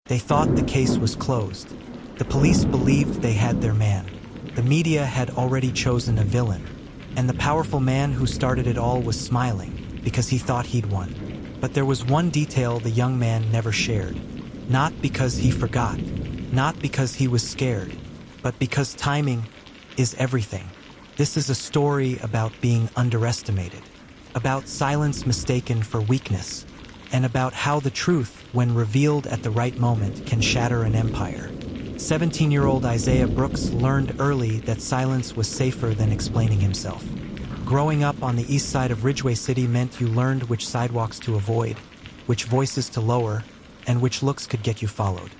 They thought the case was closed. The police believed they had their man. The media had already chosen a villain. And the powerful man who started it all was smiling because he thought he'd won. But there was one detail the young man never shared. Not because he forgot, not because he was scared, but because timing is everything. This is a story about being underestimated, about silence mistaken for weakness, and about how the truth, when revealed at the right moment, can shatter an empire. 17-year-old Isaiah Brooks learned early that silence was safer than explaining himself. Growing up on the east side of Ridgeway City meant you learned which sidewalks to avoid, which voices to lower, and which looks could get you followed.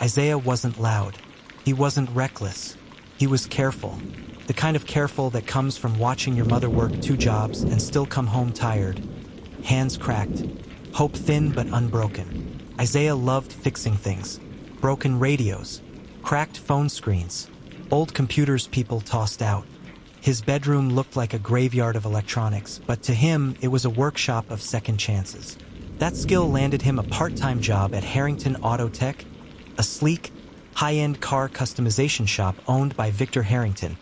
Isaiah wasn't loud. He wasn't reckless. He was careful. The kind of careful that comes from watching your mother work 2 jobs and still come home tired, hands cracked, hope thin but unbroken. Isaiah loved fixing things. Broken radios, cracked phone screens, old computers people tossed out. His bedroom looked like a graveyard of electronics, but to him, it was a workshop of second chances. That skill landed him a part-time job at Harrington Auto Tech, a sleek, high-end car customization shop owned by Victor Harrington,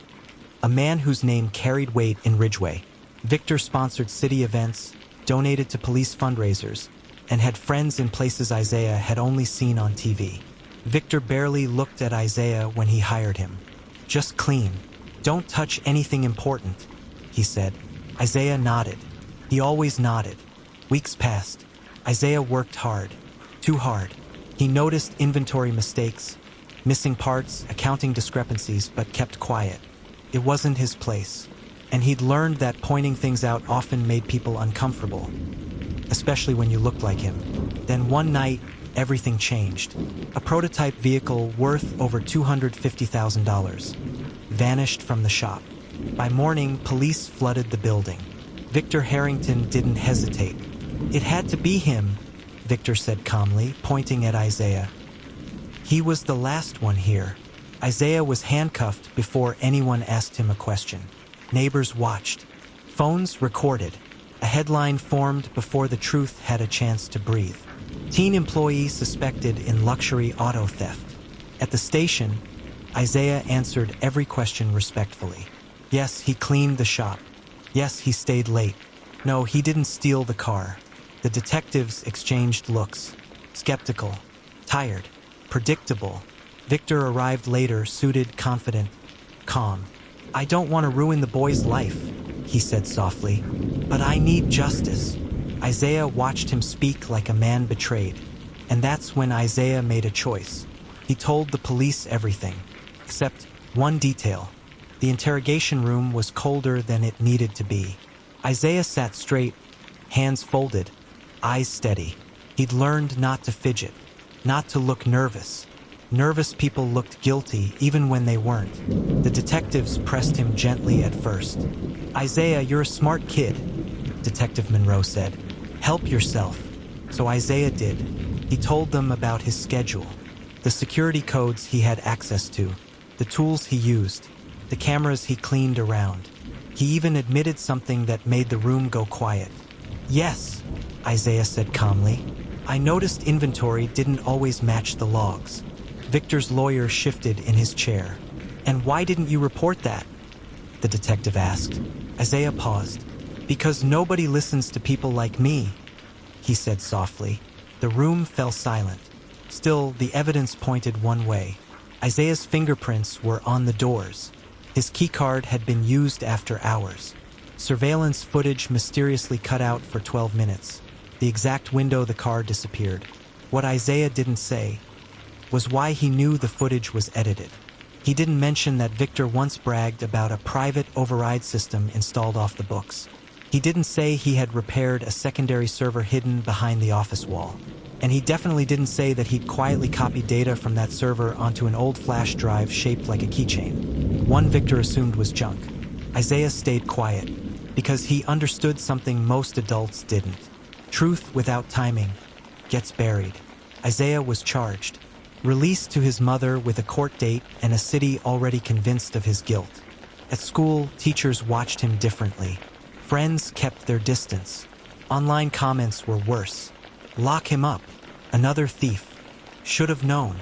a man whose name carried weight in Ridgeway. Victor sponsored city events, donated to police fundraisers, and had friends in places Isaiah had only seen on TV. Victor barely looked at Isaiah when he hired him. "Just clean. Don't touch anything important," he said. Isaiah nodded. He always nodded. Weeks passed. Isaiah worked hard. Too hard. He noticed inventory mistakes, missing parts, accounting discrepancies, but kept quiet. It wasn't his place. And he'd learned that pointing things out often made people uncomfortable, especially when you looked like him. Then one night, everything changed. A prototype vehicle worth over $250,000 vanished from the shop. By morning, police flooded the building. Victor Harrington didn't hesitate. "It had to be him," Victor said calmly, pointing at Isaiah. He was the last one here. Isaiah was handcuffed before anyone asked him a question. Neighbors watched. Phones recorded. A headline formed before the truth had a chance to breathe. Teen employee suspected in luxury auto theft. At the station, Isaiah answered every question respectfully. Yes, he cleaned the shop. Yes, he stayed late. No, he didn't steal the car. The detectives exchanged looks. Skeptical. Tired. Predictable. Victor arrived later, suited, confident, calm. "I don't want to ruin the boy's life," he said softly, "but I need justice." Isaiah watched him speak like a man betrayed. And that's when Isaiah made a choice. He told the police everything, except one detail. The interrogation room was colder than it needed to be. Isaiah sat straight, hands folded, eyes steady. He'd learned not to fidget, not to look nervous. Nervous people looked guilty even when they weren't. The detectives pressed him gently at first. "Isaiah, you're a smart kid," Detective Monroe said. "Help yourself." So Isaiah did. He told them about his schedule, the security codes he had access to, the tools he used, the cameras he cleaned around. He even admitted something that made the room go quiet. "Yes," Isaiah said calmly, "I noticed inventory didn't always match the logs." Victor's lawyer shifted in his chair. "And why didn't you report that?" the detective asked. Isaiah paused. "Because nobody listens to people like me," he said softly. The room fell silent. Still, the evidence pointed one way. Isaiah's fingerprints were on the doors. His keycard had been used after hours. Surveillance footage mysteriously cut out for 12 minutes. The exact window the car disappeared. What Isaiah didn't say was why he knew the footage was edited. He didn't mention that Victor once bragged about a private override system installed off the books. He didn't say he had repaired a secondary server hidden behind the office wall. And he definitely didn't say that he'd quietly copied data from that server onto an old flash drive shaped like a keychain. One Victor assumed was junk. Isaiah stayed quiet, because he understood something most adults didn't. Truth without timing gets buried. Isaiah was charged, released to his mother with a court date and a city already convinced of his guilt. At school, teachers watched him differently. Friends kept their distance. Online comments were worse. "Lock him up. Another thief." Should have known.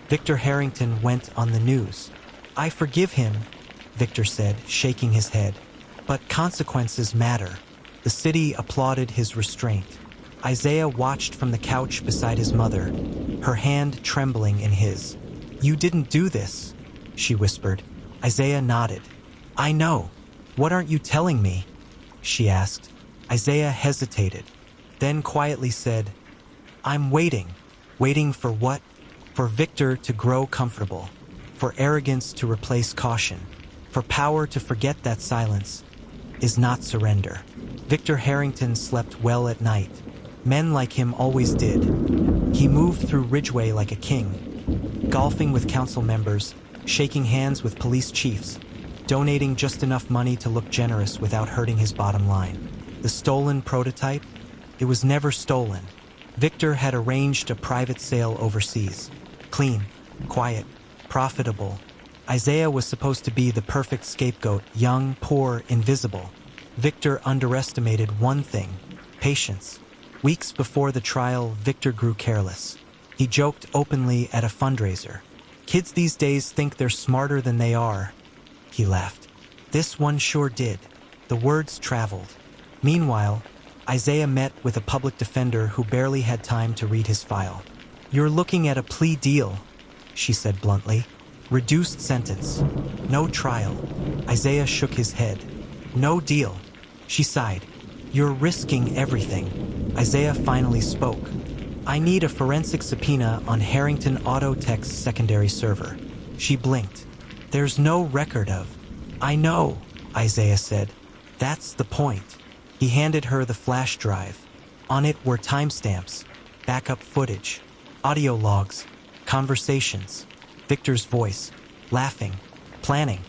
Victor Harrington went on the news. I forgive him, Victor said, shaking his head. But consequences matter. The city applauded his restraint. Isaiah watched from the couch beside his mother, her hand trembling in his. You didn't do this, she whispered. Isaiah nodded. I know. What aren't you telling me? She asked. Isaiah hesitated, then quietly said, I'm waiting. Waiting for what? For Victor to grow comfortable, for arrogance to replace caution, for power to forget that silence is not surrender. Victor Harrington slept well at night. Men like him always did. He moved through Ridgeway like a king, golfing with council members, shaking hands with police chiefs, donating just enough money to look generous without hurting his bottom line. The stolen prototype? It was never stolen. Victor had arranged a private sale overseas. Clean, quiet, profitable. Isaiah was supposed to be the perfect scapegoat, young, poor, invisible. Victor underestimated one thing: patience. Weeks before the trial, Victor grew careless. He joked openly at a fundraiser. Kids these days think they're smarter than they are. He laughed. This one sure did. The words traveled. Meanwhile, Isaiah met with a public defender who barely had time to read his file. You're looking at a plea deal, she said bluntly. Reduced sentence. No trial. Isaiah shook his head. No deal. She sighed. You're risking everything. Isaiah finally spoke. I need a forensic subpoena on Harrington Auto Tech's secondary server. She blinked. There's no record of. I know, Isaiah said. That's the point. He handed her the flash drive. On it were timestamps, backup footage, audio logs, conversations. Victor's voice, laughing, planning.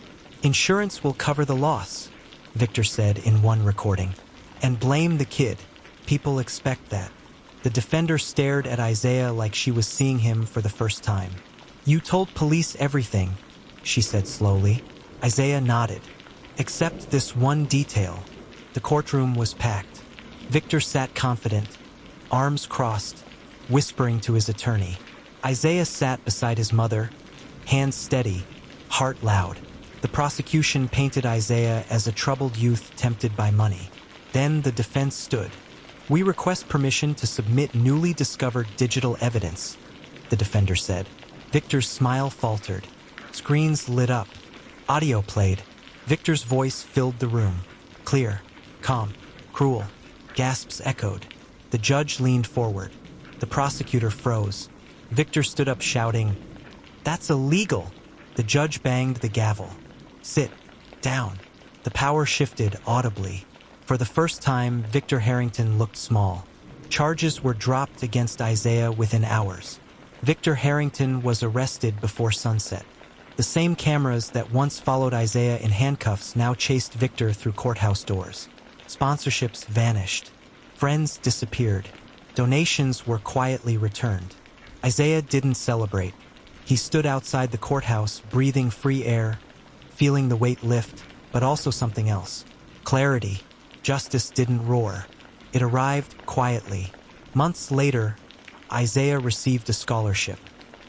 Insurance will cover the loss, Victor said in one recording. And blame the kid. People expect that. The defender stared at Isaiah like she was seeing him for the first time. You told police everything, she said slowly. Isaiah nodded. Except this one detail. The courtroom was packed. Victor sat confident, arms crossed, whispering to his attorney. Isaiah sat beside his mother, hands steady, heart loud. The prosecution painted Isaiah as a troubled youth tempted by money. Then the defense stood. We request permission to submit newly discovered digital evidence, the defender said. Victor's smile faltered. Screens lit up. Audio played. Victor's voice filled the room. Clear, calm, cruel. Gasps echoed. The judge leaned forward. The prosecutor froze. Victor stood up shouting, That's illegal! The judge banged the gavel. Sit down. The power shifted audibly. For the first time, Victor Harrington looked small. Charges were dropped against Isaiah within hours. Victor Harrington was arrested before sunset. The same cameras that once followed Isaiah in handcuffs now chased Victor through courthouse doors. Sponsorships vanished. Friends disappeared. Donations were quietly returned. Isaiah didn't celebrate. He stood outside the courthouse, breathing free air, feeling the weight lift, but also something else. Clarity. Justice didn't roar. It arrived quietly. Months later, Isaiah received a scholarship.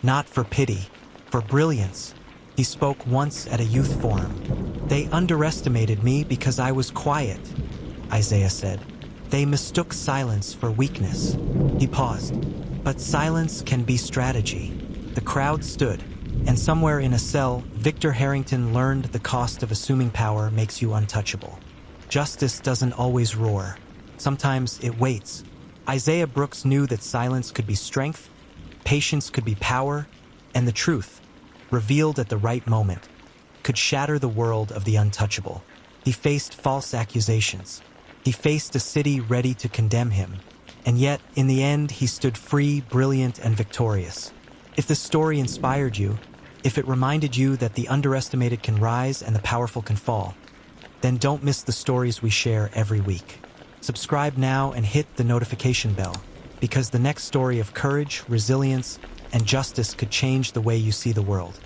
Not for pity, for brilliance. He spoke once at a youth forum. They underestimated me because I was quiet, Isaiah said. They mistook silence for weakness. He paused. But silence can be strategy. The crowd stood, and somewhere in a cell, Victor Harrington learned the cost of assuming power makes you untouchable. Justice doesn't always roar. Sometimes it waits. Isaiah Brooks knew that silence could be strength, patience could be power, and the truth, revealed at the right moment, could shatter the world of the untouchable. He faced false accusations. He faced a city ready to condemn him. And yet, in the end, he stood free, brilliant, and victorious. If this story inspired you, if it reminded you that the underestimated can rise and the powerful can fall, then don't miss the stories we share every week. Subscribe now and hit the notification bell, because the next story of courage, resilience, and justice could change the way you see the world.